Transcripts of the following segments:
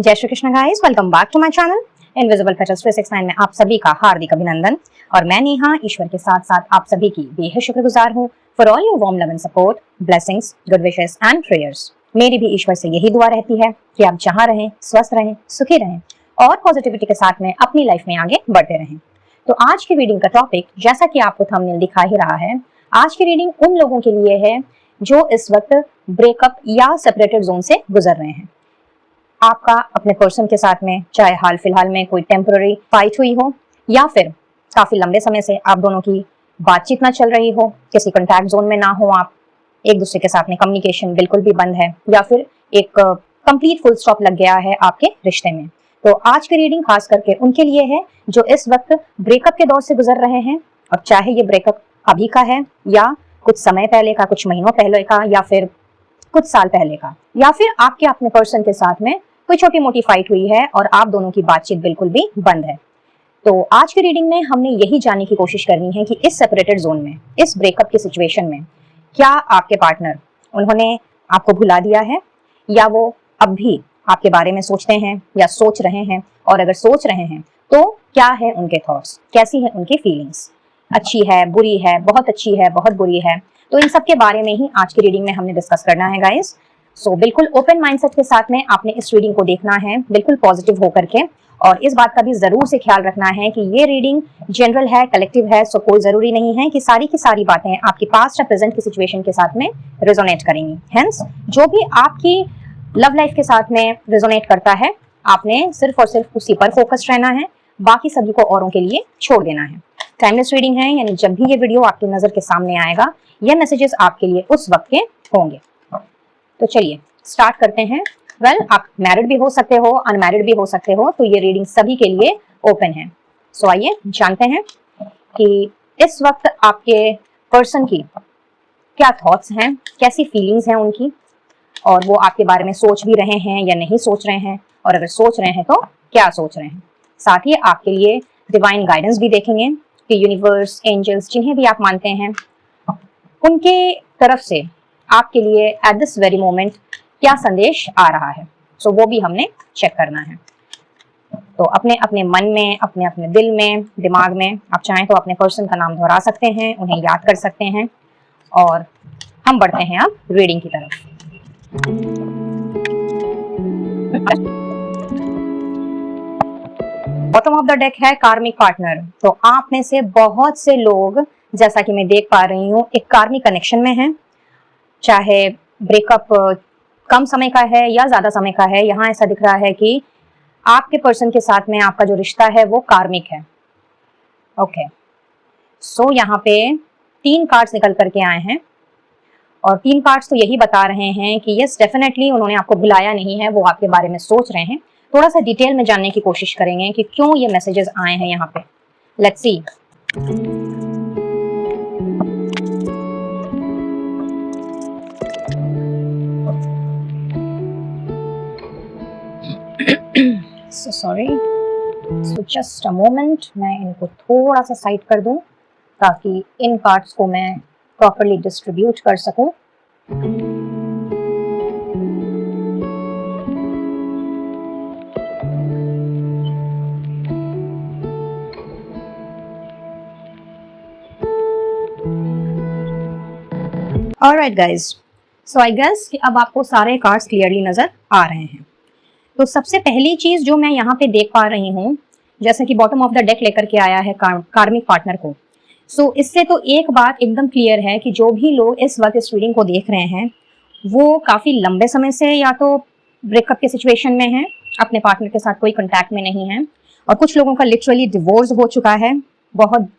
जय Shri Krishna guys, welcome back to my channel invisible petals 369 में आप सभी का हार्दिक अभिनंदन। और मैं नेहा ईश्वर के साथ साथ आप सभी की बेहद शुक्रगुजार हूँ for all your warm love and support, blessings, good wishes and prayers. मेरी भी ईश्वर से यही दुआ रहती है कि आप जहाँ रहें, स्वस्थ रहें, सुखी रहें और पॉजिटिविटी के साथ में अपनी लाइफ में आगे बढ़ते रहें। तो आज की रीडिंग का टॉपिक, जैसा कि आपको थंबनेल दिखा ही रहा है, आज की रीडिंग उन लोगों के लिए है जो इस वक्त ब्रेकअप या सेपरेटेड जोन से गुजर रहे हैं। आपका अपने पर्सन के साथ में चाहे हाल फिलहाल में कोई टेम्पररी फाइट हुई हो या फिर काफी लंबे समय से आप दोनों की बातचीत ना चल रही हो, किसी कॉन्टैक्ट जोन में ना हो, आप एक दूसरे के साथ में कम्युनिकेशन बिल्कुल भी बंद है या फिर एक कंप्लीट फुल स्टॉप लग गया है आपके रिश्ते में। तो आज की रीडिंग खास करके उनके लिए है जो इस वक्त ब्रेकअप के दौर से गुजर रहे हैं, और चाहे ये ब्रेकअप अभी का है या कुछ समय पहले का, कुछ महीनों पहले का, या फिर कुछ साल पहले का, या फिर आपके अपने पर्सन के साथ में कोई छोटी मोटी फाइट हुई है और आप दोनों की बातचीत बिल्कुल भी बंद है। तो आज की रीडिंग में हमने यही जानने की कोशिश करनी है कि इस सेपरेटेड जोन में, इस ब्रेकअप की सिचुएशन में, क्या आपके पार्टनर उन्होंने आपको भुला दिया है या वो अब भी आपके बारे में सोचते हैं या सोच रहे हैं, और अगर सोच रहे हैं तो क्या है उनके थॉट्स, कैसी है उनकी फीलिंग्स, अच्छी है, बुरी है, बहुत अच्छी है, बहुत बुरी है। तो इन सब के बारे में ही आज की रीडिंग में हमने डिस्कस करना है गाइस। सो बिल्कुल ओपन माइंडसेट के साथ में आपने इस रीडिंग को देखना है, बिल्कुल पॉजिटिव होकर के, और इस बात का भी जरूर से ख्याल रखना है कि ये रीडिंग जनरल है, कलेक्टिव है। सो कोई जरूरी नहीं है कि सारी की सारी बातें आपकी पास्ट या प्रेजेंट की सिचुएशन के साथ में रेजोनेट करेंगी। हेंस जो भी आपकी लव लाइफ के साथ में रेजोनेट करता है, आपने सिर्फ और सिर्फ उसी पर फोकस रहना है, बाकी सभी को औरों के लिए छोड़ देना है। टाइमलेस रीडिंग है, यानी जब भी ये वीडियो आपकी नजर के सामने आएगा, ये मैसेजेस आपके लिए उस वक्त के होंगे। तो चलिए स्टार्ट करते हैं। वेल, आप मैरिड भी हो सकते हो, अनमैरिड भी हो सकते हो, तो ये रीडिंग सभी के लिए ओपन है। सो आइए जानते हैं कि इस वक्त आपके पर्सन की क्या थॉट्स हैं, कैसी फीलिंग्स हैं उनकी, और वो आपके बारे में सोच भी रहे हैं या नहीं सोच रहे हैं, और अगर सोच रहे हैं तो क्या सोच रहे हैं। साथ ही आपके लिए डिवाइन गाइडेंस भी देखेंगे कि यूनिवर्स, एंजल्स, जिन्हें भी आप मानते हैं, उनके तरफ से आपके लिए एट दिस वेरी मोमेंट क्या संदेश आ रहा है। सो वो भी हमने चेक करना है। तो अपने अपने मन में, अपने अपने दिल में, दिमाग में आप चाहें तो अपने पर्सन का नाम दोहरा सकते हैं, उन्हें याद कर सकते हैं, और हम बढ़ते हैं अब रीडिंग की तरफ। बॉटम ऑफ द डेक है कार्मिक पार्टनर। तो आप में से बहुत से लोग, जैसा कि मैं देख पा रही हूँ, एक कार्मिक कनेक्शन में है। चाहे ब्रेकअप कम समय का है या ज्यादा समय का है, यहाँ ऐसा दिख रहा है कि आपके पर्सन के साथ में आपका जो रिश्ता है वो कार्मिक है। ओके, सो यहाँ पे 3 कार्ड्स निकल करके आए हैं, और 3 कार्ड्स तो यही बता रहे हैं कि यस, डेफिनेटली उन्होंने आपको भुलाया नहीं है, वो आपके बारे में सोच रहे हैं। थोड़ा सा डिटेल में जानने की कोशिश करेंगे कि क्यों ये मैसेजेस आए हैं यहाँ पे। Let's see. So sorry, so just a moment, मैं इनको थोड़ा सा साइड कर दूं ताकि इन कार्ड्स को मैं प्रॉपर्ली डिस्ट्रीब्यूट कर सकूं। Alright guys, so I guess कि अब आपको सारे कार्ड्स क्लियरली नजर आ रहे हैं। तो सबसे पहली चीज जो मैं यहाँ पे देख पा रही हूँ, जैसे कि बॉटम ऑफ द डेक लेकर के आया है कार्मिक पार्टनर को। सो इससे तो एक बात एकदम क्लियर है कि जो भी लोग इस वक्त इस रीडिंग को देख रहे हैं, वो काफी लंबे समय से या तो ब्रेकअप के सिचुएशन में है, अपने पार्टनर के साथ कोई कंटैक्ट में नहीं है, और कुछ लोगों का लिटरली डिवोर्स हो चुका है। बहुत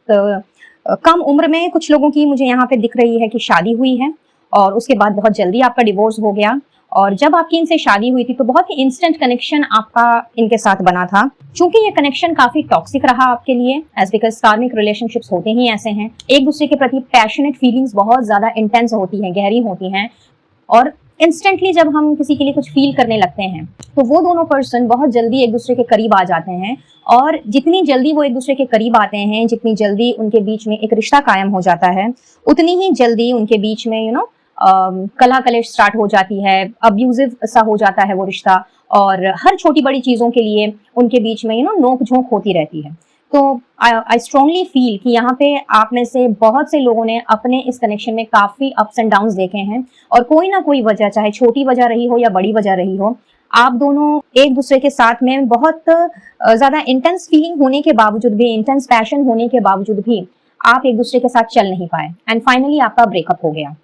कम उम्र में कुछ लोगों की मुझे यहाँ पे दिख रही है कि शादी हुई है, और उसके बाद बहुत जल्दी आपका डिवोर्स हो गया। और जब आपकी इनसे शादी हुई थी तो बहुत ही इंस्टेंट कनेक्शन आपका इनके साथ बना था। चूंकि ये कनेक्शन काफी टॉक्सिक रहा आपके लिए, एज बिकॉज कार्मिक रिलेशनशिप्स होते ही ऐसे हैं, एक दूसरे के प्रति पैशनेट फीलिंग्स बहुत ज्यादा इंटेंस होती हैं, गहरी होती हैं, और इंस्टेंटली जब हम किसी के लिए कुछ फील करने लगते हैं तो वो दोनों पर्सन बहुत जल्दी एक दूसरे के करीब आ जाते हैं। और जितनी जल्दी वो एक दूसरे के करीब आते हैं, जितनी जल्दी उनके बीच में एक रिश्ता कायम हो जाता है, उतनी ही जल्दी उनके बीच में कला कलेश स्टार्ट हो जाती है, अब्यूजिव सा हो जाता है वो रिश्ता, और हर छोटी बड़ी चीजों के लिए उनके बीच में नोक झोंक होती रहती है। तो आई स्ट्रांगली फील कि यहाँ पे आप में से बहुत से लोगों ने अपने इस कनेक्शन में काफी अप्स एंड डाउन्स देखे हैं, और कोई ना कोई वजह, चाहे छोटी वजह रही हो या बड़ी वजह रही हो, आप दोनों एक दूसरे के साथ में बहुत ज्यादा इंटेंस फीलिंग होने के बावजूद भी, इंटेंस पैशन होने के बावजूद भी आप एक दूसरे के साथ चल नहीं पाए, एंड फाइनली आपका ब्रेकअप हो गया।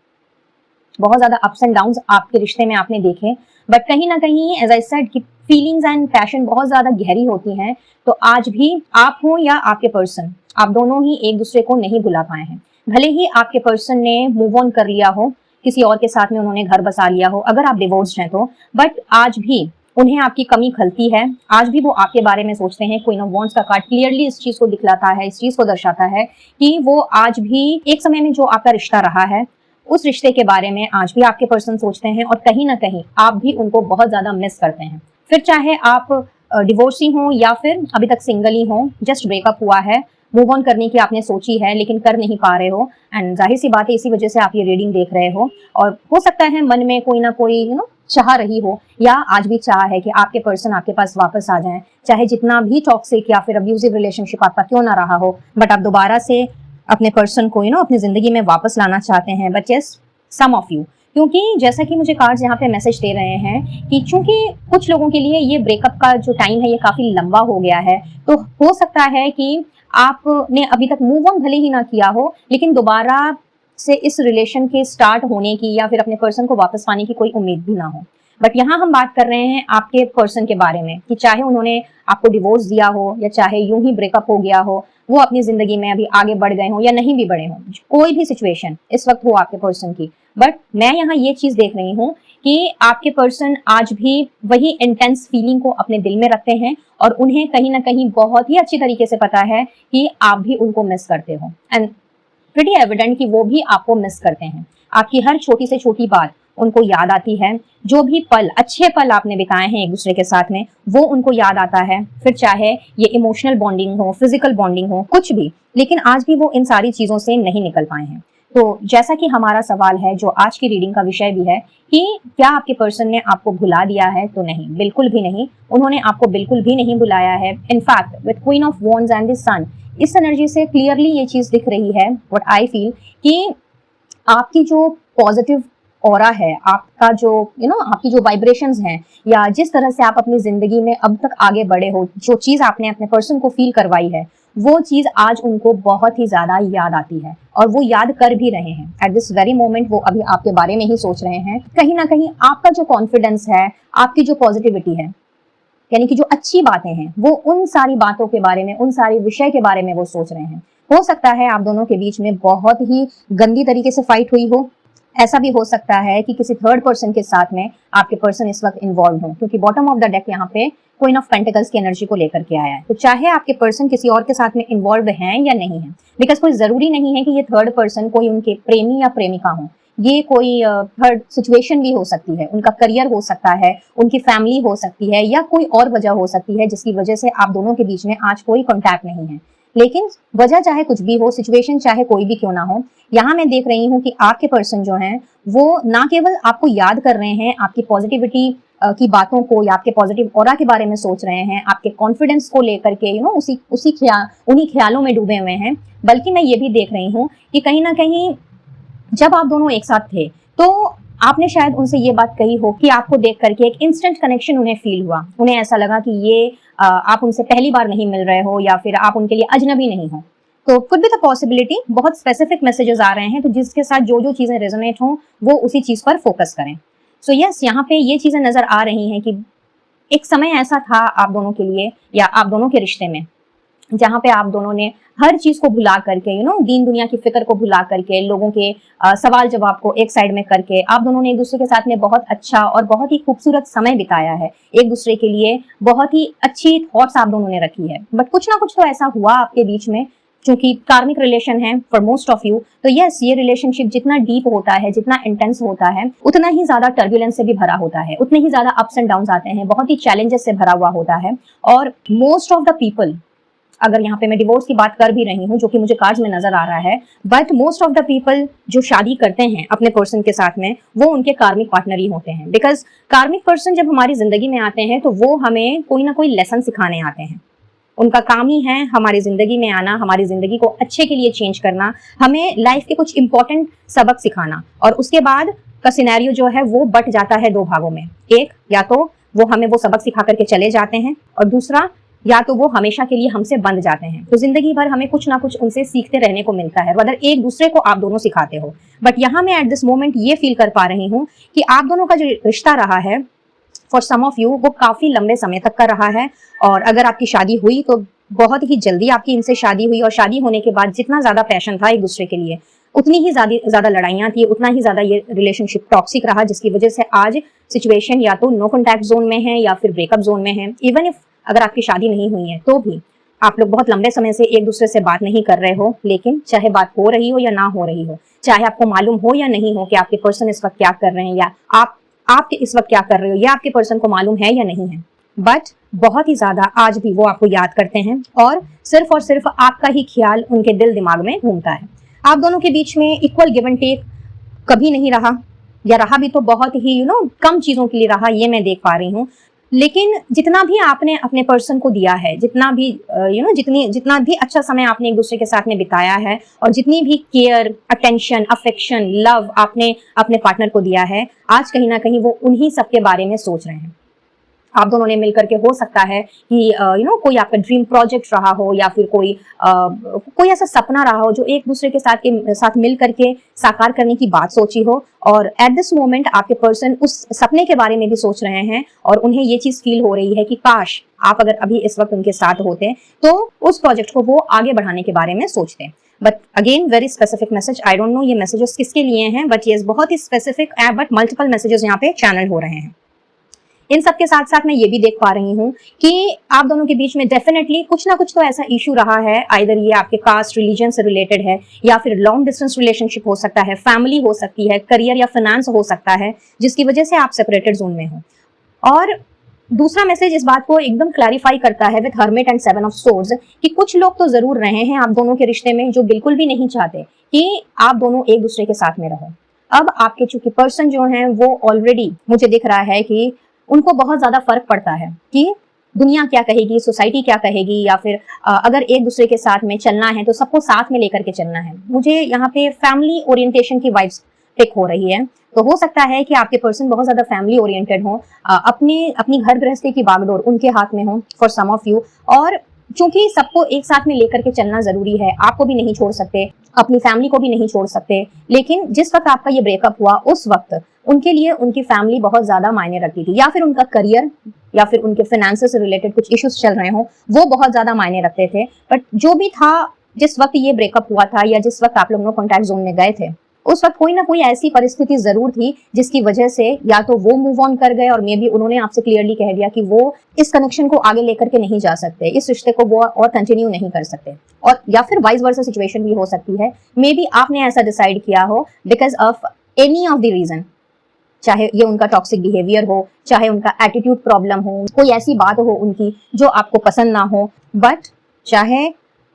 बहुत ज्यादा अप्स एंड डाउन्स आपके रिश्ते में आपने देखे, बट कहीं ना कहीं एज आई सेड कि फीलिंग्स एंड पैशन बहुत ज्यादा गहरी होती हैं। तो आज भी आप हो या आपके पर्सन, आप दोनों ही एक दूसरे को नहीं भुला पाए हैं। भले ही आपके पर्सन ने मूव ऑन कर लिया हो, किसी और के साथ में उन्होंने घर बसा लिया हो, अगर आप डिवोर्स्ड हैं तो, बट आज भी उन्हें आपकी कमी खलती है। आज भी वो आपके बारे में सोचते हैं। क्वीन ऑफ वॉन्ड्स का कार्ड क्लियरली इस चीज को दिखलाता है, इस चीज को दर्शाता है कि वो आज भी एक समय में जो आपका रिश्ता रहा है, उस रिश्ते के बारे में आज भी आपके पर्सन सोचते हैं, और कहीं ना कहीं आप भी उनको बहुत ज्यादा मिस करते हैं। फिर चाहे आप डिवोर्सी हो या फिर अभी तक सिंगल ही हो, जस्ट ब्रेकअप हुआ है, मूव ऑन करने की आपने सोची है लेकिन कर नहीं पा रहे हो, एंड जाहिर सी बात है इसी वजह से आप ये रीडिंग देख रहे हो। और हो सकता है मन में कोई ना कोई चाह रही हो, या आज भी चाह है कि आपके पर्सन आपके पास वापस आ जाएं, चाहे जितना भी टॉक्सिक या फिर अब्यूजिव रिलेशनशिप आपका क्यों ना रहा हो, बट आप दोबारा से अपने पर्सन को अपनी जिंदगी में वापस लाना चाहते हैं। But yes, some of you, क्योंकि जैसा कि मुझे कार्ड्स यहाँ पे मैसेज दे रहे हैं कि चूंकि कुछ लोगों के लिए ये ब्रेकअप का जो टाइम है ये काफी लंबा हो गया है, तो हो सकता है कि आपने अभी तक मूव ऑन भले ही ना किया हो, लेकिन दोबारा से इस रिलेशन के स्टार्ट होने की या फिर अपने पर्सन को वापस पाने की कोई उम्मीद भी ना हो। बट यहाँ हम बात कर रहे हैं आपके पर्सन के बारे में कि चाहे उन्होंने आपको डिवोर्स दिया हो या चाहे यूं ही ब्रेकअप हो गया हो, वो अपनी जिंदगी में अभी आगे बढ़ गए हो या नहीं भी बढ़े हो, कोई भी सिचुएशन इस वक्त हो आपके पर्सन की, बट मैं यहाँ ये चीज देख रही हूँ कि आपके पर्सन आज भी वही इंटेंस फीलिंग को अपने दिल में रखते हैं, और उन्हें कहीं ना कहीं बहुत ही अच्छी तरीके से पता है कि आप भी उनको मिस करते हो, एंड प्रीटी एविडेंट कि वो भी आपको मिस करते हैं। आपकी हर छोटी से छोटी बात उनको याद आती है, जो भी पल, अच्छे पल आपने बिताए हैं एक दूसरे के साथ में, वो उनको याद आता है। फिर चाहे ये इमोशनल बॉन्डिंग हो, फिजिकल बॉन्डिंग हो, कुछ भी, लेकिन आज भी वो इन सारी चीजों से नहीं निकल पाए हैं। तो जैसा कि हमारा सवाल है, जो आज की रीडिंग का विषय भी है, कि क्या आपके पर्सन ने आपको भुला दिया है, तो नहीं, बिल्कुल भी नहीं। उन्होंने आपको बिल्कुल भी नहीं भुलाया है। In fact with queen of wands and the sun, इस एनर्जी से क्लियरली ये चीज दिख रही है, व्हाट आई फील, कि आपकी जो पॉजिटिव ऑरा है, आपका जो आपकी जो वाइब्रेशंस हैं, या जिस तरह से आप अपनी जिंदगी में अब तक आगे बढ़े हो, जो चीज आपने अपने पर्सन को फील करवाई है, वो चीज आज उनको बहुत ही ज्यादा याद आती है, और वो याद कर भी रहे हैं एट दिस वेरी मोमेंट। वो अभी आपके बारे में ही सोच रहे हैं। कहीं ना कहीं आपका जो कॉन्फिडेंस है, आपकी जो पॉजिटिविटी है, यानी कि जो अच्छी बातें हैं, वो उन सारी बातों के बारे में, उन सारी विषय के बारे में वो सोच रहे हैं। हो सकता है आप दोनों के बीच में बहुत ही गंदी तरीके से फाइट हुई हो। ऐसा भी हो सकता है कि किसी थर्ड पर्सन के साथ में आपके पर्सन इस वक्त इन्वॉल्व हो, क्योंकि बॉटम ऑफ द डेक यहाँ पे क्वीन ऑफ पेंटिकल्स की एनर्जी को लेकर के आया है। तो चाहे आपके पर्सन किसी और के साथ में इन्वॉल्व हैं या नहीं है, बिकॉज कोई जरूरी नहीं है कि ये थर्ड पर्सन कोई उनके प्रेमी या प्रेमिका हो। ये कोई थर्ड सिचुएशन भी हो सकती है, उनका करियर हो सकता है, उनकी फैमिली हो सकती है, या कोई और वजह हो सकती है जिसकी वजह से आप दोनों के बीच में आज कोई कॉन्टैक्ट नहीं है। लेकिन वजह चाहे कुछ भी हो, सिचुएशन चाहे कोई भी क्यों ना हो, यहाँ मैं देख रही हूँ कि आपके पर्सन जो हैं वो ना केवल आपको याद कर रहे हैं, आपकी पॉजिटिविटी की बातों को या आपके पॉजिटिव ऑरा के बारे में सोच रहे हैं, आपके कॉन्फिडेंस को लेकर के उन्हीं ख्यालों में डूबे हुए हैं, बल्कि मैं ये भी देख रही हूँ कि कहीं ना कहीं जब आप दोनों एक साथ थे तो आपने शायद उनसे ये बात कही हो कि आपको देख करके एक इंस्टेंट कनेक्शन उन्हें फील हुआ। उन्हें ऐसा लगा कि ये आप उनसे पहली बार नहीं मिल रहे हो, या फिर आप उनके लिए अजनबी नहीं हो। तो कुड बी द पॉसिबिलिटी, बहुत स्पेसिफिक मैसेजेस आ रहे हैं, तो जिसके साथ जो जो चीजें रेजोनेट हो वो उसी चीज पर फोकस करें। सो यस, यहाँ पे ये चीजें नजर आ रही हैं कि एक समय ऐसा था आप दोनों के लिए या आप दोनों के रिश्ते में, जहाँ पे आप दोनों ने हर चीज को भुला करके दीन दुनिया की फिक्र को भुला करके, लोगों के सवाल जवाब को एक साइड में करके, आप दोनों ने एक दूसरे के साथ में बहुत अच्छा और बहुत ही खूबसूरत समय बिताया है। एक दूसरे के लिए बहुत ही अच्छी थॉट्स आप दोनों ने रखी है। बट कुछ ना कुछ तो ऐसा हुआ आपके बीच में, क्योंकि कार्मिक रिलेशन है फॉर मोस्ट ऑफ यू, तो यस, ये रिलेशनशिप जितना डीप होता है, जितना इंटेंस होता है, उतना ही ज्यादा टर्बुलेंस से भी भरा होता है, उतने ही ज्यादा अप्स एंड डाउन्स आते हैं, बहुत ही चैलेंजेस से भरा हुआ होता है। और मोस्ट ऑफ द पीपल अगर यहाँ पे मैं डिवोर्स की बात कर भी रही हूँ, जो कि मुझे कार्ड्स में नजर आ रहा है, but most of the people जो शादी करते हैं अपने पर्सन के साथ में, वो उनके कार्मिक पार्टनर ही होते हैं। बिकॉज कार्मिक पर्सन जब हमारी जिंदगी में आते हैं तो वो हमें कोई ना कोई लेसन सिखाने आते हैं। उनका काम ही है हमारी जिंदगी में आना, हमारी जिंदगी को अच्छे के लिए चेंज करना, हमें लाइफ के कुछ इंपॉर्टेंट सबक सिखाना। और उसके बाद का सिनेरियो जो है वो बट जाता है दो भागों में। एक, या तो वो हमें वो सबक सिखा करके चले जाते हैं, और दूसरा, या तो वो हमेशा के लिए हमसे बंध जाते हैं। तो जिंदगी भर हमें कुछ ना कुछ उनसे सीखते रहने को मिलता है, वदर एक दूसरे को आप दोनों सिखाते हो। बट यहाँ मैं एट दिस मोमेंट ये फील कर पा रही हूँ कि आप दोनों का जो रिश्ता रहा है फॉर सम ऑफ यू, वो काफी लंबे समय तक का रहा है। और अगर आपकी शादी हुई तो बहुत ही जल्दी आपकी इनसे शादी हुई, और शादी होने के बाद जितना ज्यादा पैशन था एक दूसरे के लिए, उतनी ही ज्यादा लड़ाइयां थी, उतना ही ज्यादा ये रिलेशनशिप टॉक्सिक रहा, जिसकी वजह से आज सिचुएशन या तो नो कॉन्टैक्ट जोन में है या फिर ब्रेकअप जोन में है। इवन इफ अगर आपकी शादी नहीं हुई है तो भी आप लोग बहुत लंबे समय से एक दूसरे से बात नहीं कर रहे हो। लेकिन चाहे बात हो रही हो या ना हो रही हो, चाहे आपको मालूम हो या नहीं हो कि आपके पर्सन इस वक्त क्या कर रहे हैं, या आप इस वक्त क्या कर रहे हो, या आपके पर्सन को मालूम है या नहीं है, बट बहुत ही ज्यादा आज भी वो आपको याद करते हैं, और सिर्फ आपका ही ख्याल उनके दिल दिमाग में घूमता है। आप दोनों के बीच में इक्वल गिव एंड टेक कभी नहीं रहा, या रहा भी तो बहुत ही कम चीजों के लिए रहा, ये मैं देख पा रही हूँ। लेकिन जितना भी आपने अपने पर्सन को दिया है, जितना भी जितना भी अच्छा समय आपने एक दूसरे के साथ में बिताया है, और जितनी भी केयर, अटेंशन, अफेक्शन, लव आपने अपने पार्टनर को दिया है, आज कहीं ना कहीं वो उन्हीं सब के बारे में सोच रहे हैं। आप दोनों ने मिलकर के, हो सकता है कि कोई आपका ड्रीम प्रोजेक्ट रहा हो, या फिर कोई ऐसा सपना रहा हो जो एक दूसरे के साथ मिल करके साकार करने की बात सोची हो, और एट दिस मोमेंट आपके पर्सन उस सपने के बारे में भी सोच रहे हैं, और उन्हें ये चीज फील हो रही है कि काश आप अगर अभी इस वक्त उनके साथ होते तो उस प्रोजेक्ट को वो आगे बढ़ाने के बारे में सोचते। But again very specific message, I don't know ये मैसेजेस किसके लिए हैं, बट ये बहुत ही स्पेसिफिक है, बट मल्टीपल मैसेजेस यहाँ पे चैनल हो रहे हैं। इन सब के साथ साथ मैं ये भी देख पा रही हूँ कि आप दोनों के बीच में डेफिनेटली कुछ ना कुछ तो ऐसा इशू रहा है, आइदर ये आपके कास्ट, रिलीजन से रिलेटेड है, या फिर लॉन्ग डिस्टेंस रिलेशनशिप हो सकता है, फैमिली हो सकती है, करियर या फाइनेंस हो सकता है, जिसकी वजह से आप सेपरेटेड जोन में हो। और दूसरा मैसेज इस बात को एकदम क्लैरिफाई करता है with hermit and 7 of swords कि कुछ लोग तो जरूर रहे हैं आप दोनों के रिश्ते में जो बिल्कुल भी नहीं चाहते कि आप दोनों एक दूसरे के साथ में रहो। अब आपके चूंकि पर्सन जो हैं वो ऑलरेडी मुझे दिख रहा है कि उनको बहुत ज्यादा फर्क पड़ता है कि दुनिया क्या कहेगी, सोसाइटी क्या कहेगी, या फिर अगर एक दूसरे के साथ में चलना है तो सबको साथ में लेकर के चलना है। मुझे यहाँ पे फैमिली ओरिएंटेशन की वाइब्स पिक हो रही है। तो हो सकता है कि आपके पर्सन बहुत ज्यादा फैमिली ओरिएंटेड हो, अपनी घर गृहस्थी की बागडोर उनके हाथ में हो फॉर सम ऑफ यू। और चूंकि सबको एक साथ में लेकर के चलना जरूरी है, आपको भी नहीं छोड़ सकते, अपनी फैमिली को भी नहीं छोड़ सकते, लेकिन जिस वक्त आपका ये ब्रेकअप हुआ उस वक्त उनके लिए उनकी फैमिली बहुत ज्यादा मायने रखती थी, या फिर उनका करियर या फिर उनके फाइनेंसेस से रिलेटेड कुछ इश्यूज चल रहे हो वो बहुत ज्यादा मायने रखते थे। बट जो भी था, जिस वक्त ये ब्रेकअप हुआ था या जिस वक्त आप लोग कॉन्टैक्ट जोन में गए थे, उस वक्त कोई ना कोई ऐसी परिस्थिति जरूर थी जिसकी वजह से या तो वो मूव ऑन कर गए, और मे बी उन्होंने आपसे क्लियरली कह दिया कि वो इस कनेक्शन को आगे लेकर के नहीं जा सकते, इस रिश्ते को वो और कंटिन्यू नहीं कर सकते, और या फिर वाइस वर्सा सिचुएशन भी हो सकती है। मे बी आपने ऐसा डिसाइड किया हो because of any of the reason, चाहे ये उनका टॉक्सिक बिहेवियर हो, चाहे उनका एटीट्यूड प्रॉब्लम हो, कोई ऐसी बात हो उनकी जो आपको पसंद ना हो, बट चाहे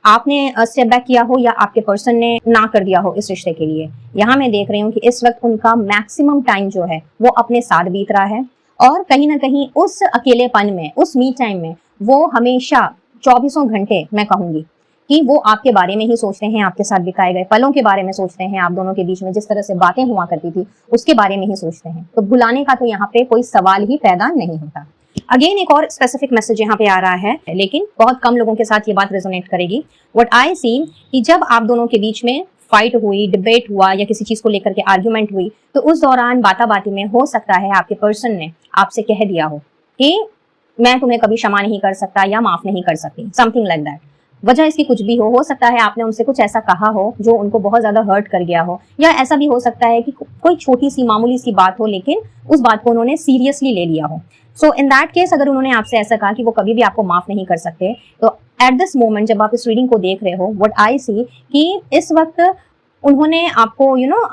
आपने स्टेप बैक किया हो या आपके पर्सन ने ना कर दिया हो इस रिश्ते के लिए, यहाँ मैं देख रही हूँ कि इस वक्त उनका मैक्सिमम टाइम जो है वो अपने साथ बीत रहा है, और कहीं ना कहीं उस अकेलेपन में, उस मी टाइम में वो हमेशा 24 घंटे मैं कहूंगी कि वो आपके बारे में ही सोचते हैं, आपके साथ बिताए गए पलों के बारे में सोचते हैं, आप दोनों के बीच में जिस तरह से बातें हुआ करती थी उसके बारे में ही सोचते हैं। तो भुलाने का तो यहाँ पे कोई सवाल ही पैदा नहीं होता। अगेन एक और स्पेसिफिक मैसेज यहाँ पे आ रहा है, लेकिन बहुत कम लोगों के साथ ये बात रेजोनेट करेगी। व्हाट आई सी कि जब आप दोनों के बीच में फाइट हुई, डिबेट हुआ, या किसी चीज को लेकर के आर्ग्यूमेंट हुई, तो उस दौरान बाता बाती में हो सकता है आपके पर्सन ने आपसे कह दिया हो कि मैं तुम्हें कभी क्षमा नहीं कर सकता या माफ नहीं कर सकती, समथिंग लाइक दैट। वजह इसकी कुछ भी हो सकता है आपने उनसे कुछ ऐसा कहा हो जो उनको बहुत ज्यादा हर्ट कर गया हो, या ऐसा भी हो सकता है कि कोई छोटी सी मामूली सी बात हो लेकिन उस बात को उन्होंने सीरियसली ले लिया हो। सो इन दैट केस अगर उन्होंने आपसे ऐसा कहा कि वो कभी भी आपको माफ नहीं कर सकते, तो एट दिस मोमेंट जब आप इस रीडिंग को देख रहे हो, व्हाट आई सी कि इस वक्त उन्होंने आपको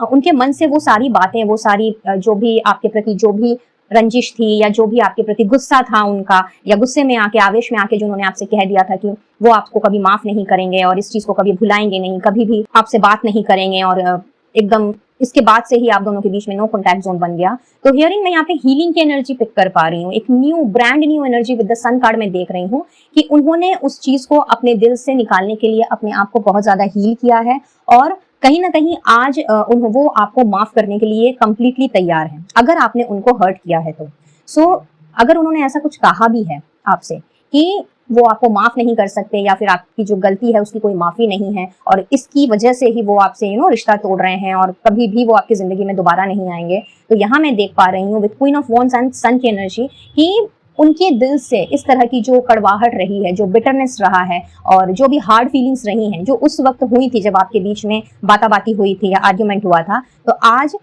उनके मन से वो सारी बातें, वो सारी जो भी आपके प्रति जो भी रंजिश थी या जो भी आपके प्रति गुस्सा था उनका, या गुस्से में आके, आवेश में आके जो उन्होंने आपसे कह दिया था कि वो आपको कभी माफ नहीं करेंगे और इस चीज को कभी भुलाएंगे नहीं, कभी भी आपसे बात नहीं करेंगे, और एकदम इसके बाद से ही आप दोनों के बीच में नो कॉन्टैक्ट जोन बन गया। तो हियरिंग मैं यहाँ पे हीलिंग की एनर्जी पिक कर पा रही हूँ, एक new brand new energy with the sun card में देख रही हूँ कि उन्होंने उस चीज को अपने दिल से निकालने के लिए अपने आप को बहुत ज्यादा हील किया है, और कहीं ना कहीं आज वो आपको माफ करने के लिए कंप्लीटली तैयार है अगर आपने उनको हर्ट किया है तो। सो अगर उन्होंने ऐसा कुछ कहा भी है आपसे कि वो आपको माफ नहीं कर सकते, या फिर आपकी जो गलती है उसकी कोई माफी नहीं है और इसकी वजह से ही वो आपसे रिश्ता तोड़ रहे हैं और कभी भी वो आपकी जिंदगी में दोबारा नहीं आएंगे, तो यहाँ मैं देख पा रही हूँ with queen of wands and sun की एनर्जी कि उनके दिल से इस तरह की जो कड़वाहट रही है, जो बिटरनेस रहा है और जो भी हार्ड फीलिंग्स रही हैं जो उस वक्त हुई थी जब आपके बीच में बाताबाती हुई थी या आर्ग्यूमेंट हुआ था, तो आज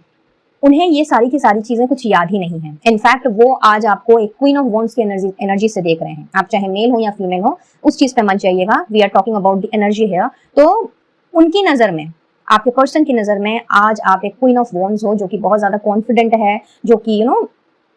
उन्हें ये सारी की सारी चीजें कुछ याद ही नहीं है। इनफैक्ट वो आज आपको एक क्वीन ऑफ वॉन्ड्स की एनर्जी से देख रहे हैं। आप चाहे मेल हो या फीमेल हो, उस चीज पे मत जाइएगा, we are talking about the energy here. तो उनकी नजर में, आपके पर्सन की नजर में आज आप एक क्वीन ऑफ वॉन्ड्स हो जो कि बहुत ज्यादा कॉन्फिडेंट है, जो कि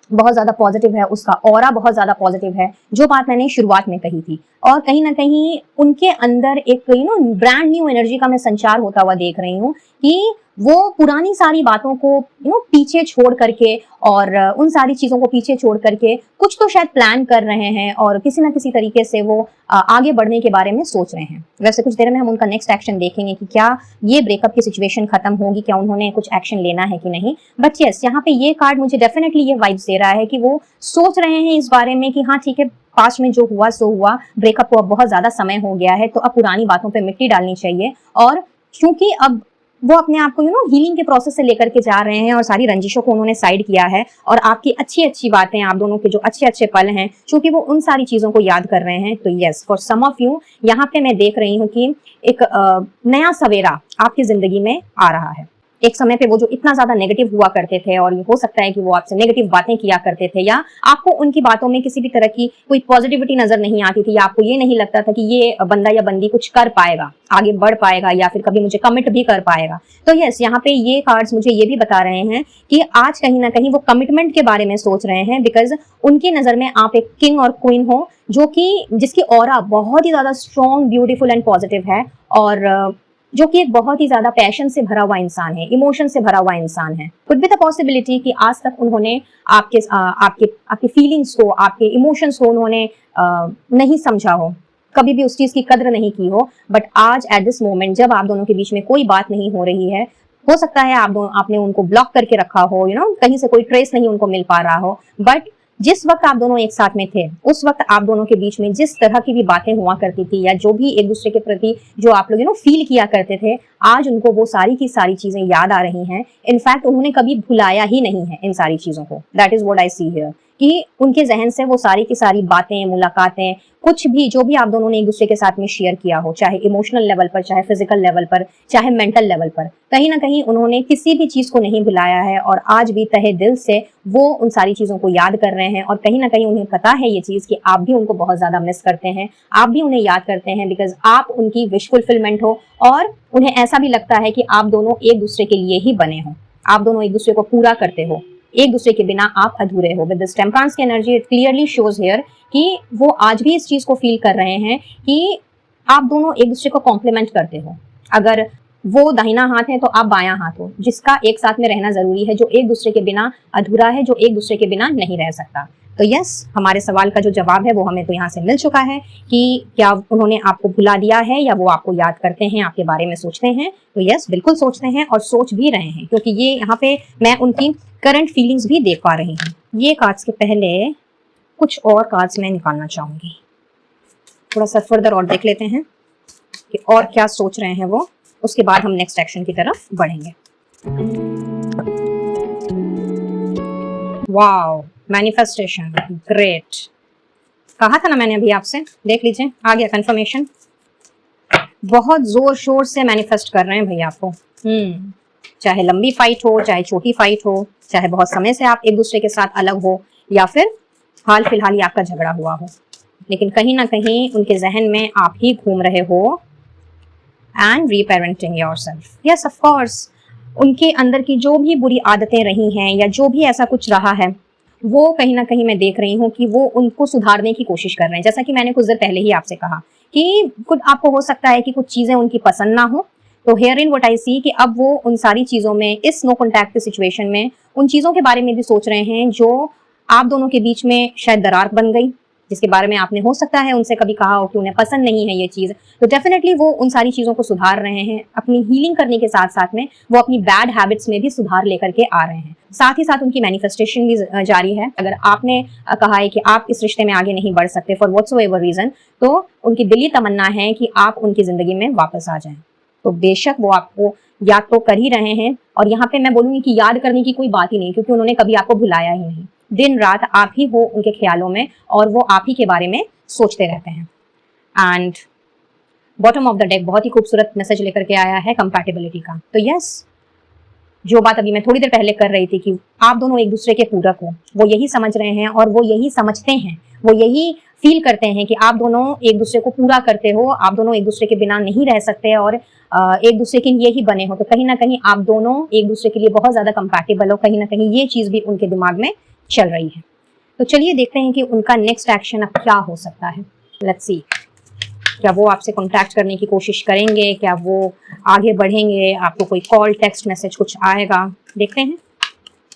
बहुत ज्यादा पॉजिटिव है, उसका ऑरा बहुत ज्यादा पॉजिटिव है, जो बात मैंने शुरुआत में कही थी। और कहीं ना कहीं उनके अंदर एक ब्रांड न्यू एनर्जी का मैं संचार होता हुआ देख रही हूँ कि वो पुरानी सारी बातों को पीछे छोड़ करके और उन सारी चीजों को पीछे छोड़ करके कुछ तो शायद प्लान कर रहे हैं और किसी ना किसी तरीके से वो आगे बढ़ने के बारे में सोच रहे हैं। वैसे कुछ देर में हम उनका नेक्स्ट एक्शन देखेंगे कि क्या ये ब्रेकअप की सिचुएशन खत्म होगी, क्या उन्होंने कुछ एक्शन लेना है कि नहीं। बट यस, यहाँ पे ये कार्ड मुझे डेफिनेटली ये वाइब्स दे रहा है कि वो सोच रहे हैं इस बारे में कि हाँ ठीक है, पास्ट में जो हुआ सो हुआ, ब्रेकअप को अब बहुत ज्यादा समय हो गया है, तो अब पुरानी बातों पे मिट्टी डालनी चाहिए। और क्योंकि अब वो अपने आप को हीलिंग के प्रोसेस से लेकर के जा रहे हैं और सारी रंजिशों को उन्होंने साइड किया है, और आपकी अच्छी अच्छी बातें, आप दोनों के जो अच्छे अच्छे पल हैं, क्योंकि वो उन सारी चीजों को याद कर रहे हैं। तो yes, for some of you यहाँ पे मैं देख रही हूँ कि एक नया सवेरा आपकी जिंदगी में आ रहा है। एक समय पे वो जो इतना ज्यादा नेगेटिव हुआ करते थे, और ये हो सकता है कि वो आपसे नेगेटिव बातें किया करते थे, या आपको उनकी बातों में किसी भी तरह की कोई पॉजिटिविटी नजर नहीं आती थी, या आपको ये नहीं लगता था कि ये बंदा या बंदी कुछ कर पाएगा, आगे बढ़ पाएगा, या फिर कभी मुझे कमिट भी कर पाएगा। तो यस, यहाँ पे ये कार्ड्स मुझे ये भी बता रहे हैं कि आज कहीं ना कहीं वो कमिटमेंट के बारे में सोच रहे हैं, बिकॉज उनकी नजर में आप एक किंग और क्वीन हो जिसकी ऑरा बहुत ही ज्यादा स्ट्रॉन्ग, ब्यूटीफुल एंड पॉजिटिव है, और जो कि एक बहुत ही ज्यादा पैशन से भरा हुआ इंसान है, इमोशन से भरा हुआ इंसान है। कुड बी द पॉसिबिलिटी कि आज तक उन्होंने आपके फीलिंग्स को, आपके इमोशंस को उन्होंने नहीं समझा हो, कभी भी उस चीज की कद्र नहीं की हो। बट आज एट दिस मोमेंट जब आप दोनों के बीच में कोई बात नहीं हो रही है, हो सकता है आपने उनको ब्लॉक करके रखा हो, कहीं से कोई ट्रेस नहीं उनको मिल पा रहा हो, बट जिस वक्त आप दोनों एक साथ में थे, उस वक्त आप दोनों के बीच में जिस तरह की भी बातें हुआ करती थी, या जो भी एक दूसरे के प्रति जो आप लोग फील किया करते थे, आज उनको वो सारी की सारी चीजें याद आ रही हैं। इनफैक्ट उन्होंने कभी भुलाया ही नहीं है इन सारी चीजों को। That is what I see here, कि उनके जहन से वो सारी की सारी बातें, मुलाकातें, कुछ भी जो भी आप दोनों ने एक दूसरे के साथ में शेयर किया हो, चाहे इमोशनल लेवल पर, चाहे फिजिकल लेवल पर, चाहे मेंटल लेवल पर, कहीं ना कहीं उन्होंने किसी भी चीज को नहीं भुलाया है, और आज भी तहे दिल से वो उन सारी चीजों को याद कर रहे हैं। और कहीं ना कहीं उन्हें पता है ये चीज कि आप भी उनको बहुत ज्यादा मिस करते हैं, आप भी उन्हें याद करते हैं, बिकॉज आप उनकी विश फुलफिलमेंट हो, और उन्हें ऐसा भी लगता है कि आप दोनों एक दूसरे के लिए ही बने हो, आप दोनों एक दूसरे को पूरा करते हो, एक दूसरे के बिना आप अधूरे हो। विद दिस टेम्परेंस की energy it clearly shows here कि वो आज भी इस चीज को फील कर रहे हैं कि आप दोनों एक दूसरे को कॉम्प्लीमेंट करते हो। अगर वो दाहिना हाथ है तो आप बायां हाथ हो, जिसका एक साथ में रहना जरूरी है, जो एक दूसरे के बिना अधूरा है, जो एक दूसरे के बिना नहीं रह सकता। तो यस, हमारे सवाल का जो जवाब है वो हमें तो यहाँ से मिल चुका है कि क्या उन्होंने आपको भुला दिया है, या वो आपको याद करते हैं, आपके बारे में सोचते हैं। तो यस, बिल्कुल सोचते हैं और सोच भी रहे हैं, क्योंकि ये यहाँ पे मैं उनकी करंट फीलिंग्स भी देख पा रही हूँ। ये कार्ड्स के पहले कुछ और कार्ड्स मैं निकालना चाहूंगी, थोड़ा सा फर्दर और देख लेते हैं कि और क्या सोच रहे हैं वो, उसके बाद हम नेक्स्ट एक्शन की तरफ बढ़ेंगे। Wow, manifestation, great. कहा था ना मैंने अभी आपसे, देख लीजिए आ गया कंफर्मेशन। बहुत जोर शोर से मैनिफेस्ट कर रहे हैं भैया आपको। चाहे लंबी फाइट हो, चाहे छोटी फाइट हो, चाहे बहुत समय से आप एक दूसरे के साथ अलग हो, या फिर हाल फिलहाल ही आपका झगड़ा हुआ हो, लेकिन कहीं ना कहीं उनके जहन में आप ही घूम रहे हो। And reparenting yourself, yes of course, उनके अंदर की जो भी बुरी आदतें रही हैं, या जो भी ऐसा कुछ रहा है, वो कहीं ना कहीं मैं देख रही हूँ कि वो उनको सुधारने की कोशिश कर रहे हैं। जैसा कि मैंने कुछ देर पहले ही आपसे कहा कि कुछ आपको हो सकता है कि कुछ चीजें उनकी पसंद ना हो, तो हेयर इन व्हाट आई सी कि अब वो उन सारी चीजों में, इस नो कॉन्टैक्ट सिचुएशन में, उन चीजों के बारे में भी सोच रहे हैं जो आप दोनों के बीच में शायद दरार बन गई, जिसके बारे में आपने हो सकता है उनसे कभी कहा हो कि उन्हें पसंद नहीं है ये चीज। तो डेफिनेटली वो उन सारी चीजों को सुधार रहे हैं। अपनी हीलिंग करने के साथ साथ में वो अपनी बैड हैबिट्स में भी सुधार लेकर के आ रहे हैं। साथ ही साथ उनकी मैनिफेस्टेशन भी जारी है। अगर आपने कहा है कि आप इस रिश्ते में आगे नहीं बढ़ सकते फॉर व्हाटसोएवर रीजन, तो उनकी दिली तमन्ना है कि आप उनकी जिंदगी में वापस आ जाएं। तो बेशक वो आपको याद तो कर ही रहे हैं, और यहाँ पे मैं बोलूंगी कि याद करने की कोई बात ही नहीं, क्योंकि उन्होंने कभी आपको भुलाया ही नहीं। दिन रात आप ही हो उनके ख्यालों में, और वो आप ही के बारे में सोचते रहते हैं। And bottom of the deck बहुत ही खूबसूरत मैसेज लेकर के आया है कंपैटिबिलिटी का। तो यस, जो बात अभी मैं थोड़ी देर पहले कर रही थी कि आप दोनों एक दूसरे के पूरक हो, वो यही समझ रहे हैं और वो यही समझते हैं, वो यही फील करते हैं कि आप दोनों एक दूसरे को पूरा करते हो, आप दोनों एक दूसरे के बिना नहीं रह सकते और एक दूसरे के लिए ही बने हो। तो कहीं ना कहीं आप दोनों एक दूसरे के लिए बहुत ज्यादा कंपैटिबल हो, कहीं ना कहीं ये चीज भी उनके दिमाग में चल रही है। तो चलिए देखते हैं कि उनका नेक्स्ट एक्शन अब क्या हो सकता है। लेट्स सी, क्या वो आपसे कॉन्टैक्ट करने की कोशिश करेंगे, क्या वो आगे बढ़ेंगे, आपको कोई कॉल, टेक्स्ट मैसेज कुछ आएगा, देखते हैं।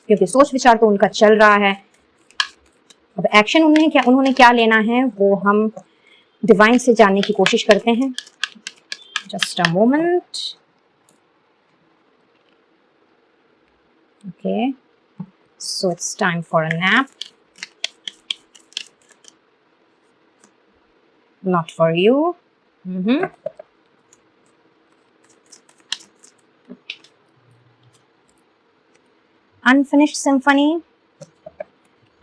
क्योंकि सोच विचार तो उनका चल रहा है, अब एक्शन उन्होंने क्या लेना है वो हम डिवाइन से जानने की कोशिश करते हैं। Just a moment. Okay, so it's time for a nap, not for you. Unfinished symphony.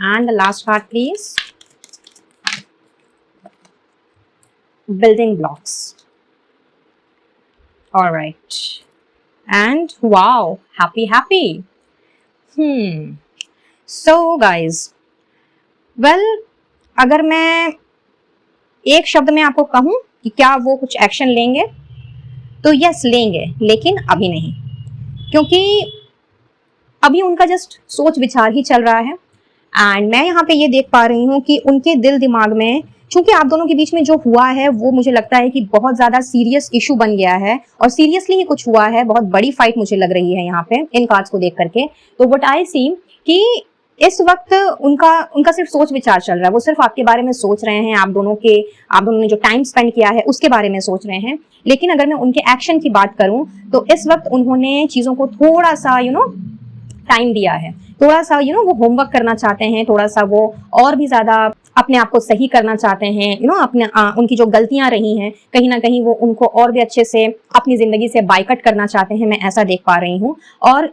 And the last card, please. Building blocks. All right. And wow, happy. So guys, well, अगर मैं एक शब्द में आपको कहूं कि क्या वो कुछ एक्शन लेंगे, तो यस लेंगे, लेकिन अभी नहीं, क्योंकि अभी उनका जस्ट सोच विचार ही चल रहा है। एंड मैं यहाँ पे ये देख पा रही हूँ कि उनके दिल दिमाग में, चूंकि आप दोनों के बीच में जो हुआ है वो मुझे लगता है कि बहुत ज्यादा सीरियस इशू बन गया है, और सीरियसली ही कुछ हुआ है, बहुत बड़ी फाइट मुझे लग रही है यहाँ पे इन कार्ड्स को देख करके। तो व्हाट आई सी कि इस वक्त उनका सिर्फ सोच विचार चल रहा है, वो सिर्फ आपके बारे में सोच रहे हैं, आप दोनों ने जो टाइम स्पेंड किया है उसके बारे में सोच रहे हैं। लेकिन अगर मैं उनके एक्शन की बात करूं तो इस वक्त उन्होंने चीजों को थोड़ा सा टाइम दिया है, थोड़ा सा वो होमवर्क करना चाहते हैं, थोड़ा सा वो और भी ज्यादा अपने आप को सही करना चाहते हैं। अपने उनकी जो गलतियां रही हैं कहीं ना कहीं वो उनको और भी अच्छे से अपनी जिंदगी से बाइकट करना चाहते हैं, मैं ऐसा देख पा रही हूँ। और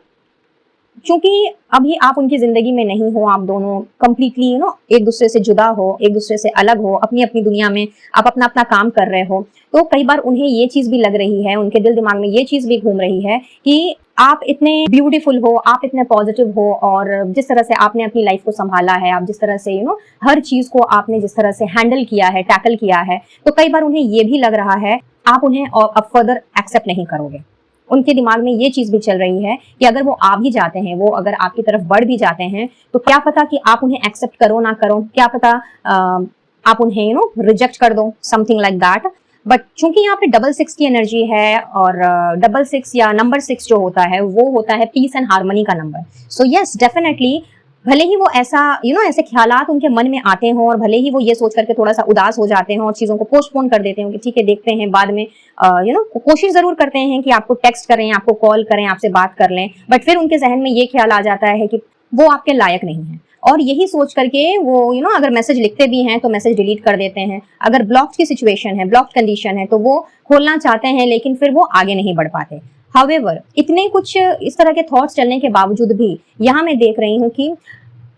क्योंकि अभी आप उनकी जिंदगी में नहीं हो, आप दोनों कंप्लीटली एक दूसरे से जुदा हो, एक दूसरे से अलग हो, अपनी अपनी दुनिया में आप अपना अपना काम कर रहे हो, तो कई बार उन्हें ये चीज भी लग रही है, उनके दिल दिमाग में ये चीज भी घूम रही है कि आप इतने ब्यूटीफुल हो, आप इतने पॉजिटिव हो, और जिस तरह से आपने अपनी लाइफ को संभाला है, आप जिस तरह से हर चीज को आपने जिस तरह से हैंडल किया है, टैकल किया है, तो कई बार उन्हें ये भी लग रहा है आप उन्हें अब फर्दर एक्सेप्ट नहीं करोगे। उनके दिमाग में ये चीज भी चल रही है कि अगर वो आ भी जाते हैं, वो अगर आपकी तरफ बढ़ भी जाते हैं, तो क्या पता कि आप उन्हें एक्सेप्ट करो ना करो, क्या पता आप उन्हें रिजेक्ट कर दो, समथिंग लाइक दैट। बट चूंकि यहाँ पे 666 की एनर्जी है, और 66 या नंबर 6 जो होता है वो होता है पीस एंड हार्मनी का नंबर। सो यस, डेफिनेटली भले ही वो ऐसा ऐसे ख्यालात उनके मन में आते हों, और भले ही वो ये सोच करके थोड़ा सा उदास हो जाते हों और चीजों को पोस्टपोन कर देते हों कि ठीक है देखते हैं बाद में, कोशिश जरूर करते हैं कि आपको टेक्स्ट करें, आपको कॉल करें, आपसे बात कर लें, बट फिर उनके जहन में ये ख्याल आ जाता है कि वो आपके लायक नहीं है, और यही सोच करके वो अगर मैसेज लिखते भी हैं तो मैसेज डिलीट कर देते हैं। अगर ब्लॉक की सिचुएशन है, ब्लॉक कंडीशन है, तो वो खोलना चाहते हैं लेकिन फिर वो आगे नहीं बढ़ पाते। हाउएवर, इतने कुछ इस तरह के थॉट्स चलने के बावजूद भी यहाँ मैं देख रही हूँ कि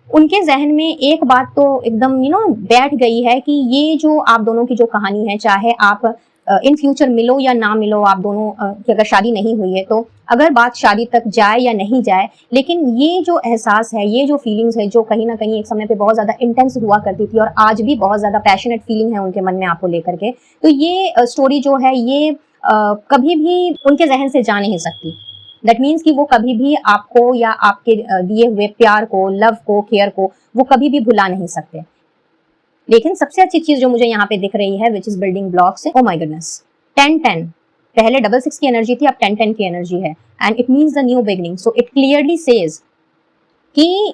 उनके जहन में एक बात तो एकदम बैठ गई है कि ये जो आप दोनों की जो कहानी है, चाहे आप इन फ्यूचर मिलो या ना मिलो, आप दोनों की अगर शादी नहीं हुई है, तो अगर बात शादी तक जाए या नहीं जाए, लेकिन ये जो एहसास है, ये जो फीलिंग्स है, जो कहीं ना कहीं एक समय पे बहुत ज्यादा इंटेंस हुआ करती थी और आज भी बहुत ज्यादा पैशनेट फीलिंग है उनके मन में आपको लेकर के, तो ये स्टोरी जो है ये कभी भी उनके जहन से जा नहीं सकती। दैट मीन्स कि वो कभी भी आपको या आपके दिए हुए प्यार को, लव को, केयर को वो कभी भी भुला नहीं सकते। लेकिन सबसे अच्छी चीज जो मुझे यहाँ पे दिख रही है which is building blocks, oh my goodness, 10-10, पहले 6-6 की एनर्जी थी, अब 10-10 की एनर्जी है and it means the new beginning. So it clearly says कि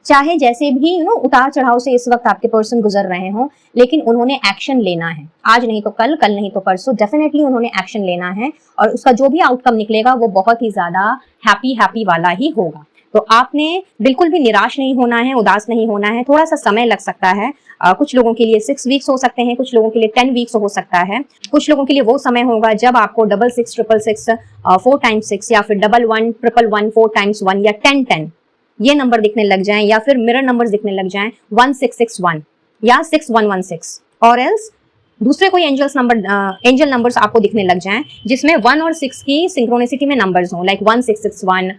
चाहे जैसे भी उतार चढ़ाव से इस वक्त आपके पर्सन गुजर रहे हों, लेकिन उन्होंने एक्शन लेना है। आज नहीं तो कल, कल नहीं तो परसों, डेफिनेटली उन्होंने एक्शन लेना है और उसका जो भी आउटकम निकलेगा वो बहुत ही ज्यादा हैप्पी वाला ही होगा। तो आपने बिल्कुल भी निराश नहीं होना है, उदास नहीं होना है। थोड़ा सा समय लग सकता है, कुछ लोगों के लिए 6 वीक्स हो सकते हैं, कुछ लोगों के लिए 10 वीक्स हो सकता है, कुछ लोगों के लिए वो समय होगा जब आपको 6666 4 टाइम्स 6 या फिर 111111 4 टाइम्स 1 या 1010 ये नंबर दिखने लग जाएं, या फिर मिरर नंबर्स दिखने लग जाएं 1661 या 6116, और एल्स दूसरे कोई एंजल नंबर्स आपको दिखने लग जाएं जिसमें 1 और 6 की सिंक्रोनिसिटी में नंबर्स हों, like 1661,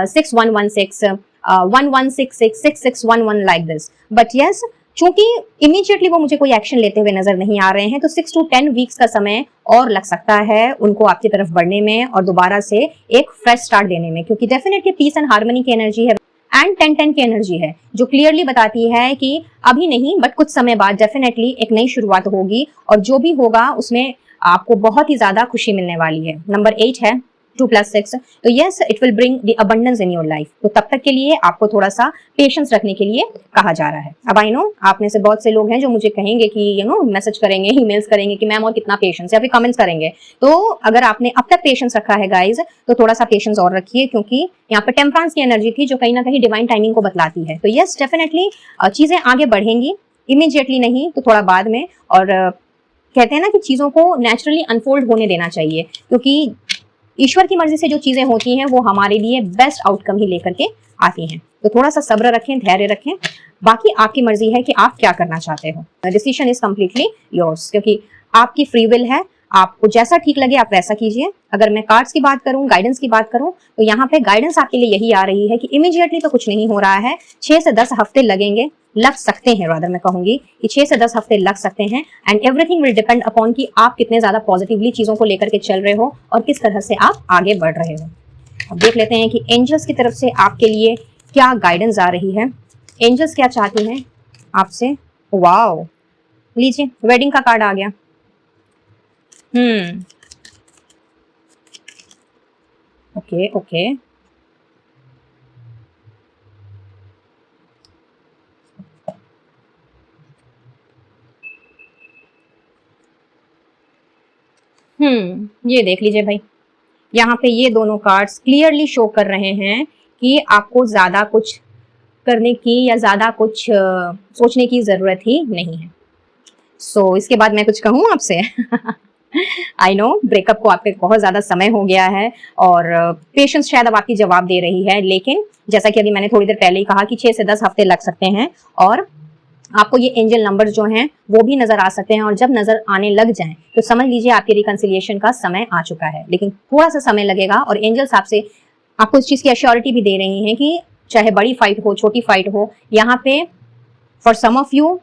6116, 1166, 6611 like this. But yes, चूंकि इमीडिएटली वो मुझे कोई एक्शन लेते हुए नजर नहीं आ रहे हैं, तो 6 to 10 वीक्स का समय और लग सकता है उनको आपकी तरफ बढ़ने में और दोबारा से एक फ्रेश स्टार्ट देने में, क्योंकि डेफिनेटली पीस एंड हार्मनी की एनर्जी है एंड 10-10 की एनर्जी है जो क्लियरली बताती है कि अभी नहीं बट कुछ समय बाद डेफिनेटली एक नई शुरुआत होगी और जो भी होगा उसमें आपको बहुत ही ज्यादा खुशी मिलने वाली है। नंबर 8 है 2+6, तो yes it will bring the abundance in your life. तो तब तक के लिए आपको थोड़ा सा पेशेंस रखने के लिए कहा जा रहा है। अब आई नो आप में से बहुत से लोग हैं जो मुझे कहेंगे कि मैसेज करेंगे, ईमेल्स करेंगे कि मैम और कितना पेशेंस, या फिर कमेंट्स करेंगे। तो अगर आपने अब तक पेशेंस रखा है गाइज, तो थोड़ा सा पेशेंस और रखिए, क्योंकि यहाँ पे टेम्परेंस की एनर्जी थी जो कहीं ना कहीं डिवाइन टाइमिंग को बतलाती है। तो यस डेफिनेटली चीजें आगे बढ़ेंगी, इमीडिएटली नहीं तो थोड़ा बाद में। और कहते हैं ना कि चीजों को नेचुरली अनफोल्ड होने देना चाहिए, क्योंकि ईश्वर की मर्जी से जो चीजें होती हैं वो हमारे लिए बेस्ट आउटकम ही लेकर के आती हैं। तो थोड़ा सा सब्र रखें, धैर्य रखें, बाकी आपकी मर्जी है कि आप क्या करना चाहते हो। डिसीजन इज कम्प्लीटली योर्स, क्योंकि आपकी फ्री विल है, आपको जैसा ठीक लगे आप वैसा कीजिए। अगर मैं कार्ड्स की बात करूं, गाइडेंस की बात करूं, तो यहाँ पे गाइडेंस आपके लिए यही आ रही है कि इमीडिएटली तो कुछ नहीं हो रहा है, 6 से 10 हफ्ते लगेंगे, लग सकते हैं, रादर मैं कहूंगी कि 6 से 10 हफ्ते लग सकते हैं। And everything will depend upon कि आप कितने ज्यादा पॉजिटिवली चीजों को लेकर के चल रहे हो और किस तरह से आप आगे बढ़ रहे हो। अब देख लेते हैं कि एंजल्स की तरफ से आपके लिए क्या गाइडेंस आ रही है। एंजल्स क्या चाहते हैं आपसे। वाओ, लीजिए वेडिंग का कार्ड आ गया। ओके ओके, ये देख लीजिए भाई, यहाँ पे ये दोनों कार्ड्स क्लियरली शो कर रहे हैं कि आपको ज्यादा कुछ करने की या ज्यादा कुछ सोचने की जरूरत ही नहीं है। सो इसके बाद मैं कुछ कहूँ आपसे। आई नो ब्रेकअप को आपके बहुत ज्यादा समय हो गया है और पेशेंस शायद अब आपकी जवाब दे रही है, लेकिन जैसा कि अभी मैंने थोड़ी देर पहले ही कहा कि 6 से 10 हफ्ते लग सकते हैं और आपको ये एंजल नंबर्स जो हैं वो भी नजर आ सकते हैं। और जब नजर आने लग जाएं तो समझ लीजिए आपके रिकंसिलिएशन का समय आ चुका है, लेकिन थोड़ा सा समय लगेगा। और एंजल्स आपको इस चीज की एश्योरिटी भी दे रही हैं कि चाहे बड़ी फाइट हो, छोटी फाइट हो, यहाँ पे for some of you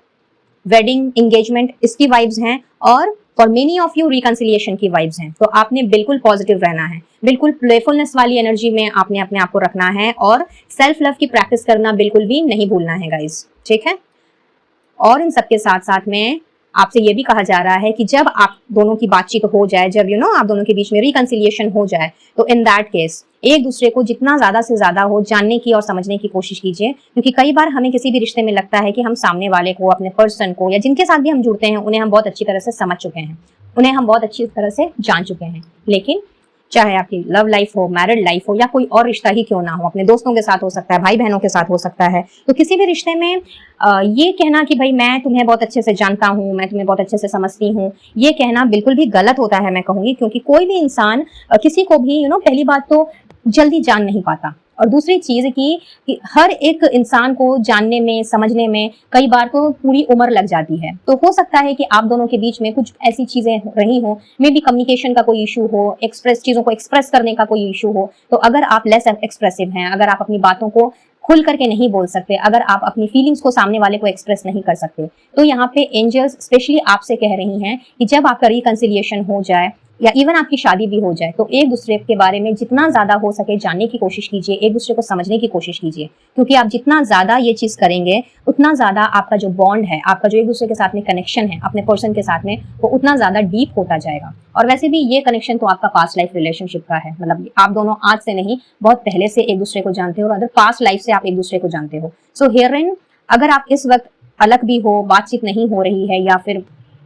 wedding engagement इसकी वाइब्स हैं और for many of you reconciliation की वाइब्स हैं। तो आपने बिल्कुल पॉजिटिव रहना है, बिल्कुल प्लेफुलनेस वाली एनर्जी में आपने अपने आप को रखना है और सेल्फ लव की प्रैक्टिस करना बिल्कुल भी नहीं भूलना है गाइस, ठीक है। और इन सबके साथ साथ में आपसे ये भी कहा जा रहा है कि जब आप दोनों की बातचीत हो जाए, जब आप दोनों के बीच में रिकंसिलिएशन हो जाए, तो इन दैट केस एक दूसरे को जितना ज्यादा से ज्यादा हो जानने की और समझने की कोशिश कीजिए। क्योंकि कई बार हमें किसी भी रिश्ते में लगता है कि हम सामने वाले को, अपने पर्सन को, या जिनके साथ भी हम जुड़ते हैं उन्हें हम बहुत अच्छी तरह से समझ चुके हैं, उन्हें हम बहुत अच्छी तरह से जान चुके हैं। लेकिन चाहे आपकी लव लाइफ हो, मैरिड लाइफ हो, या कोई और रिश्ता ही क्यों ना हो, अपने दोस्तों के साथ हो सकता है, भाई बहनों के साथ हो सकता है, तो किसी भी रिश्ते में ये कहना कि भाई मैं तुम्हें बहुत अच्छे से जानता हूँ, मैं तुम्हें बहुत अच्छे से समझती हूँ, ये कहना बिल्कुल भी गलत होता है मैं कहूंगी। क्योंकि कोई भी इंसान किसी को भी पहली बात तो जल्दी जान नहीं पाता, और दूसरी चीज कि हर एक इंसान को जानने में, समझने में कई बार तो पूरी उम्र लग जाती है। तो हो सकता है कि आप दोनों के बीच में कुछ ऐसी चीजें रही हो, मे बी कम्युनिकेशन का कोई इशू हो, चीजों को एक्सप्रेस करने का कोई इशू हो। तो अगर आप लेस एक्सप्रेसिव हैं, अगर आप अपनी बातों को खुल करके नहीं बोल सकते, अगर आप अपनी फीलिंग्स को सामने वाले को एक्सप्रेस नहीं कर सकते, तो यहाँ पे एंजल्स स्पेशली आपसे कह रही हैं कि जब आपका रिकंसिलिएशन हो जाए, या इवन आपकी शादी भी हो जाए, तो एक दूसरे के बारे में जितना ज्यादा हो सके जानने की कोशिश कीजिए, एक दूसरे को समझने की कोशिश कीजिए, क्योंकि आप जितना ज्यादा ये चीज करेंगे उतना ज्यादा आपका जो बॉन्ड है, आपका जो एक दूसरे के साथ में कनेक्शन है अपने पर्सन के साथ में, वो उतना ज्यादा डीप होता जाएगा। और वैसे भी ये कनेक्शन तो आपका पास्ट लाइफ रिलेशनशिप का है, मतलब आप दोनों आज से नहीं, बहुत पहले से एक दूसरे को जानते हो और अदर पास्ट लाइफ से आप एक दूसरे को जानते हो। सो हियरइन अगर आप इस वक्त अलग भी हो, बातचीत नहीं हो रही है, या फिर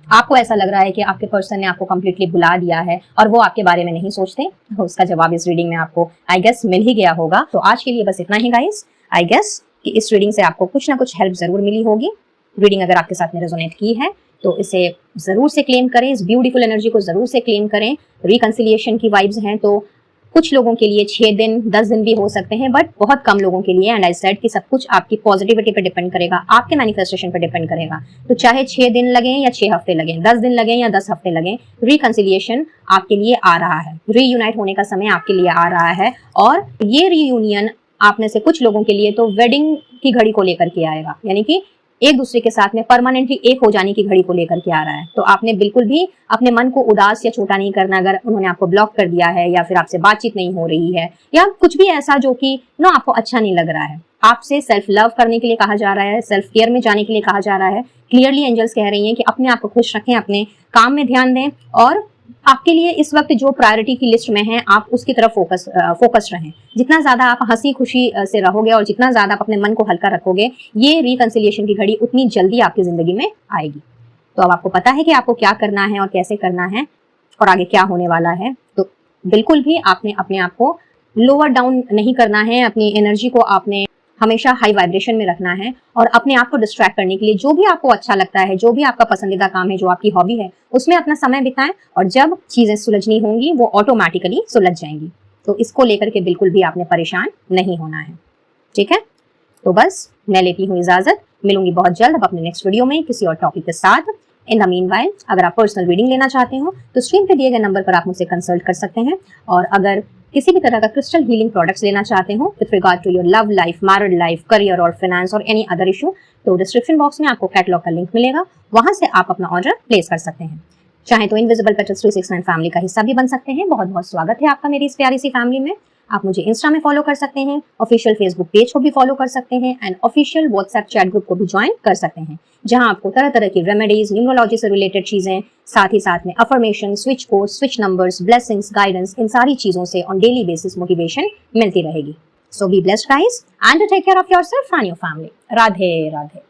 आपको ऐसा लग रहा है कि आपके पर्सन ने आपको कंप्लीटली भुला दिया है और वो आपके बारे में नहीं सोचते, तो उसका जवाब इस रीडिंग में आपको आई गेस मिल ही गया होगा। तो आज के लिए बस इतना ही गाइस। आई गेस कि इस रीडिंग से आपको कुछ ना कुछ हेल्प जरूर मिली होगी। रीडिंग अगर आपके साथ में रेजोनेट की है तो इसे जरूर से क्लेम करें, इस ब्यूटीफुल एनर्जी को जरूर से क्लेम करें। रिकंसिलिएशन की वाइब्स हैं, तो कुछ लोगों के लिए 6 दिन 10 दिन भी हो सकते हैं, बट बहुत कम लोगों के लिए। एंड आई सेड कि सब कुछ आपकी पॉजिटिविटी पे डिपेंड करेगा, आपके मैनिफेस्टेशन पे डिपेंड करेगा। तो चाहे 6 दिन लगे या 6 हफ्ते लगे, 10 दिन लगे या 10 हफ्ते लगे, रिकंसिलिएशन आपके लिए आ रहा है, रीयूनाइट होने का समय आपके लिए आ रहा है। और ये रीयूनियन आप में से कुछ लोगों के लिए तो वेडिंग की घड़ी को लेकर के आएगा, यानी कि एक दूसरे के साथ में परमानेंटली एक हो जाने की घड़ी को लेकर के आ रहा है। तो आपने बिल्कुल भी अपने मन को उदास या छोटा नहीं करना। अगर उन्होंने आपको ब्लॉक कर दिया है या फिर आपसे बातचीत नहीं हो रही है या कुछ भी ऐसा जो कि आपको अच्छा नहीं लग रहा है, आपसे सेल्फ लव करने के लिए कहा जा रहा है, सेल्फ केयर में जाने के लिए कहा जा रहा है। क्लियरली एंजल्स कह रही हैं कि अपने आप को खुश रखें, अपने काम में ध्यान दें, और आपके लिए इस वक्त जो प्रायोरिटी की लिस्ट में है आप उसकी तरफ फोकस रहें। जितना ज्यादा आप हंसी खुशी से रहोगे और जितना ज्यादा आप अपने मन को हल्का रखोगे, ये रिकंसिलिएशन की घड़ी उतनी जल्दी आपकी जिंदगी में आएगी। तो अब आपको पता है कि आपको क्या करना है और कैसे करना है और आगे क्या होने वाला है। तो बिल्कुल भी आपने अपने आप को लोअर डाउन नहीं करना है, अपनी एनर्जी को आपने हमेशा हाई वाइब्रेशन में रखना है और अपने आप को डिस्ट्रैक्ट करने के लिए जो भी आपको अच्छा लगता है, जो भी आपका पसंदीदा काम है, जो आपकी हॉबी है, उसमें अपना समय बिताएं। और जब चीजें सुलझनी होंगी वो ऑटोमेटिकली सुलझ जाएंगी। तो इसको लेकर के बिल्कुल भी आपने परेशान नहीं होना है, ठीक है। तो बस मैं लेती हूँ इजाजत, मिलूंगी बहुत जल्द अब अपने नेक्स्ट वीडियो में किसी और टॉपिक के साथ। इन द मीनवाइल अगर आप पर्सनल रीडिंग लेना चाहते हो तो स्क्रीन पे दिए गए नंबर पर आप मुझसे कंसल्ट कर सकते हैं। और अगर किसी भी तरह का क्रिस्टल हीलिंग प्रोडक्ट्स लेना चाहते हो with regard to your love life, married life, career और फाइनेंस और एनी अदर इशू, तो डिस्क्रिप्शन बॉक्स में आपको कैटलॉग का लिंक मिलेगा, वहां से आप अपना ऑर्डर प्लेस कर सकते हैं। चाहे तो इनविजिबल पेटल्स 369 फैमिली का हिस्सा भी बन सकते हैं। बहुत बहुत स्वागत है आपका मेरी इस प्यारी सी फैमिली में। आप मुझे इंस्टा में फॉलो कर सकते हैं, ऑफिशियल फेसबुक पेज को भी फॉलो कर सकते हैं and official WhatsApp chat group को भी ज्वाइन कर सकते हैं, जहां आपको तरह तरह की रेमेडीज, न्यूमरोलॉजी से रिलेटेड चीजें, साथ ही साथ में affirmation, switch code, switch numbers, blessings, guidance, इन सारी चीजों से ऑन डेली बेसिस मोटिवेशन मिलती रहेगी। So be blessed guys and take care of yourself and your family. Radhe Radhe.